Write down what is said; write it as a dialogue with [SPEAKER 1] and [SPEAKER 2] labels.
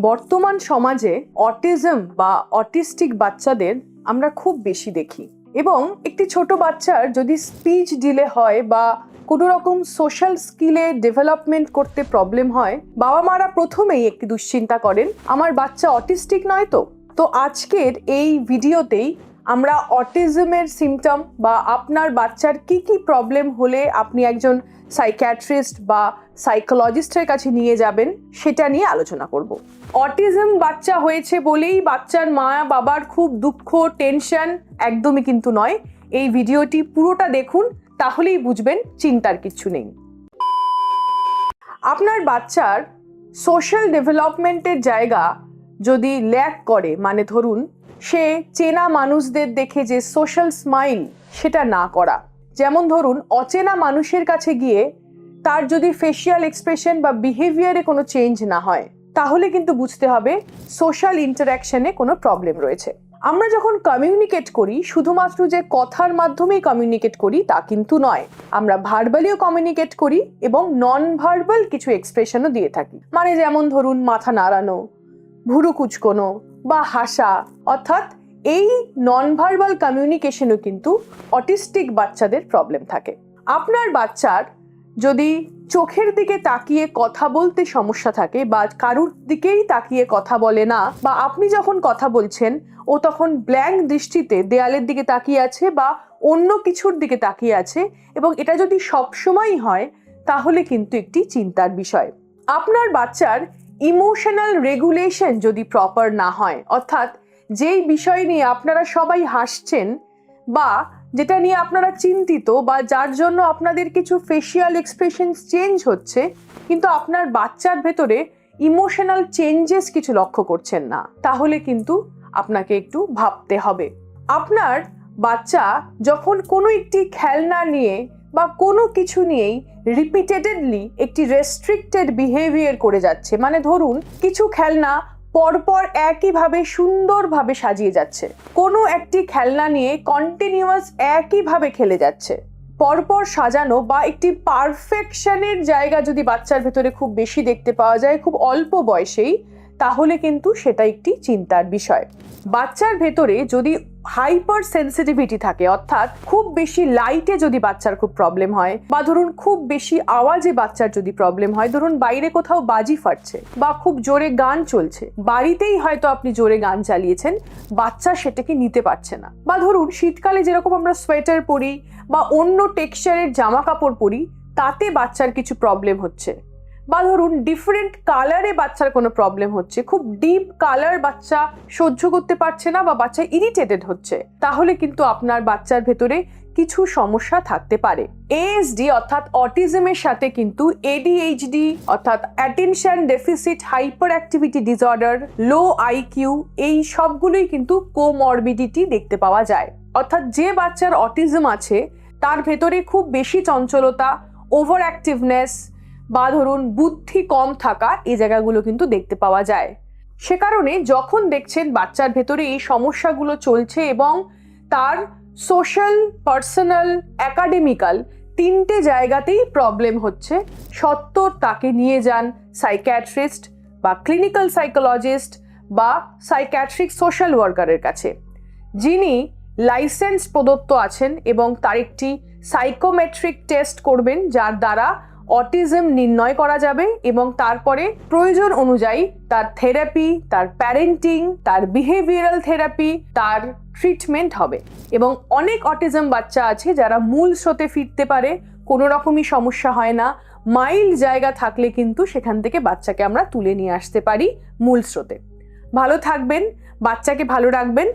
[SPEAKER 1] বর্তমান সমাজে অটিজম বা অটিস্টিক বাচ্চাদের আমরা খুব বেশি দেখি এবং একটি ছোট বাচ্চার যদি স্পিচ ডিলে হয় বা কোনো রকম সোশ্যাল স্কিলে ডেভেলপমেন্ট করতে প্রবলেম হয়, বাবা মারা প্রথমেই একটি দুশ্চিন্তা করেন, আমার বাচ্চা অটিস্টিক নয় তো আজকের এই ভিডিওতেই আমরা অটিজমের সিমটম বা আপনার বাচ্চার কি কি প্রবলেম হলে আপনি একজন সাইকিয়াট্রিস্ট বা সাইকোলজিস্টের কাছে নিয়ে যাবেন সেটা নিয়ে আলোচনা করব। অটিজম বাচ্চা হয়েছে বলেই বাচ্চার মা বাবার খুব দুঃখ টেনশন, একদমই কিন্তু নয়। এই ভিডিওটি পুরোটা দেখুন, তাহলেই বুঝবেন চিন্তার কিচ্ছু নেই। আপনার বাচ্চার সোশ্যাল ডেভেলপমেন্টের জায়গা যদি ল্যাক করে, মানে ধরুন সে চেনা মানুষদের দেখে যে সোশ্যাল স্মাইল সেটা না করা, যেমন ধরুন অচেনা মানুষের কাছে গিয়ে তার যদি ফেশিয়াল এক্সপ্রেশন বা বিহেভিয়ারে কোনো চেঞ্জ না হয়, তাহলে কিন্তু বুঝতে হবে সোশ্যাল ইন্টারাকশনে কোনো প্রবলেম রয়েছে। আমরা যখন কমিউনিকেট করি শুধুমাত্র যে কথার মাধ্যমেই কমিউনিকেট করি তা কিন্তু নয়, আমরা ভার্বালিও কমিউনিকেট করি এবং নন ভার্বাল কিছু এক্সপ্রেশনও দিয়ে থাকি। মানে যেমন ধরুন মাথা নাড়ানো, ভুরু কুঁচকোনো বা হাসা, অর্থাৎ এই নন ভার্বাল কমিউনিকেশনও কিন্তু অটিস্টিক বাচ্চাদের প্রবলেম থাকে। আপনার বাচ্চার যদি চোখের দিকে তাকিয়ে কথা বলতে সমস্যা থাকে বা কারুর দিকেই তাকিয়ে কথা বলে না, বা আপনি যখন কথা বলছেন ও তখন ব্ল্যাঙ্ক দৃষ্টিতে দেয়ালের দিকে তাকিয়ে আছে বা অন্য কিছুর দিকে তাকিয়ে আছে, এবং এটা যদি সবসময়ই হয় তাহলে কিন্তু একটি চিন্তার বিষয়। আপনার বাচ্চার ইমোশনাল রেগুলেশন যদি প্রপার না হয়, অর্থাৎ যেই বিষয় নিয়ে আপনারা সবাই হাসছেন বা যেটা নিয়ে আপনারা চিন্তিত বা যার জন্য আপনাদের কিছু ফেশিয়াল এক্সপ্রেশন চেঞ্জ হচ্ছে, কিন্তু আপনার বাচ্চার ভেতরে ইমোশনাল চেঞ্জেস কিছু লক্ষ্য করছেন না, তাহলে কিন্তু আপনাকে একটু ভাবতে হবে। আপনার বাচ্চা যখন কোনো একটি খেলনা নিয়ে বা কোনো কিছু নিয়েই রিপিটেডলি একটি রেস্ট্রিক্টেড বিহেভিয়ার করে যাচ্ছে, মানে ধরুন কিছু খেলনা পরপর একইভাবে সুন্দরভাবে সাজিয়ে যাচ্ছে, কোনো একটি খেলনা নিয়ে কন্টিনিউয়াস একইভাবে খেলে যাচ্ছে, পরপর সাজানো বা একটি পারফেকশনের জায়গা যদি বাচ্চার ভেতরে খুব বেশি দেখতে পাওয়া যায় খুব অল্প বয়সেই, তাহলে কিন্তু সেটা একটি চিন্তার বিষয়। বাচ্চার ভেতরে যদি হাইপার সেন্সিটিভিটি থাকে, অর্থাৎ খুব বেশি লাইটে যদি বাচ্চার খুব প্রবলেম হয়, বা ধরুন খুব বেশি আওয়াজে বাচ্চার যদি প্রবলেম হয়, ধরুন বাইরে কোথাও বাজি ফাটছে বা খুব জোরে গান চলছে, বাড়িতেই হয়তো আপনি জোরে গান চালিয়েছেন, বাচ্চা সেটাকে নিতে পারছে না, বা ধরুন শীতকালে যেরকম আমরা সোয়েটার পরি বা অন্য টেক্সচারের জামা কাপড় পরি তাতে বাচ্চার কিছু প্রবলেম হচ্ছে, বা ধরুন ডিফারেন্ট কালারে বাচ্চার কোনো প্রবলেম হচ্ছে, খুব ডিপ কালার বাচ্চা সহ্য করতে পারছে না বা বাচ্চা ইরিটেটেড হচ্ছে, তাহলে কিন্তু আপনার বাচ্চার ভেতরে কিছু সমস্যা থাকতে পারে। এএসডি অর্থাৎ অটিজমের সাথে কিন্তু এডিএইচডি অর্থাৎ attention deficit hyperactivity disorder, low IQ, এই সবগুলোই কিন্তু কোমরবিডিটি দেখতে পাওয়া যায়। অর্থাৎ যে বাচ্চার অটিজম আছে তার ভেতরে খুব বেশি চঞ্চলতা, ওভার অ্যাক্টিভনেস বা ধরুন বুদ্ধি কম থাকা, এই জায়গাগুলো কিন্তু দেখতে পাওয়া যায়। সে কারণে যখন দেখছেন বাচ্চার ভেতরে এই সমস্যাগুলো চলছে এবং তার সোশ্যাল, পার্সোনাল, একাডেমিক্যাল তিনটে জায়গাতেই প্রবলেম হচ্ছে, সত্ত্বর তাকে নিয়ে যান সাইকিয়াট্রিস্ট বা ক্লিনিক্যাল সাইকোলজিস্ট বা সাইকিয়াট্রিক সোশ্যাল ওয়ার্কারের কাছে, যিনি লাইসেন্স প্রদত্ত আছেন এবং তার একটি সাইকোমেট্রিক টেস্ট করবেন যার দ্বারা অটিজম নির্ণয় করা যাবে এবং তারপরে প্রয়োজন অনুযায়ী তার থেরাপি, তার প্যারেন্টিং, তার বিহেভিয়ারাল থেরাপি, তার ট্রিটমেন্ট হবে। এবং অনেক অটিজম বাচ্চা আছে যারা মূল স্রোতে ফিরতে পারে, কোনো রকমই সমস্যা হয় না, মাইল্ড জায়গা থাকলে কিন্তু সেখান থেকে বাচ্চাকে আমরা তুলে নিয়ে আসতে পারি মূল স্রোতে। ভালো থাকবেন, বাচ্চাকে ভালো রাখবেন।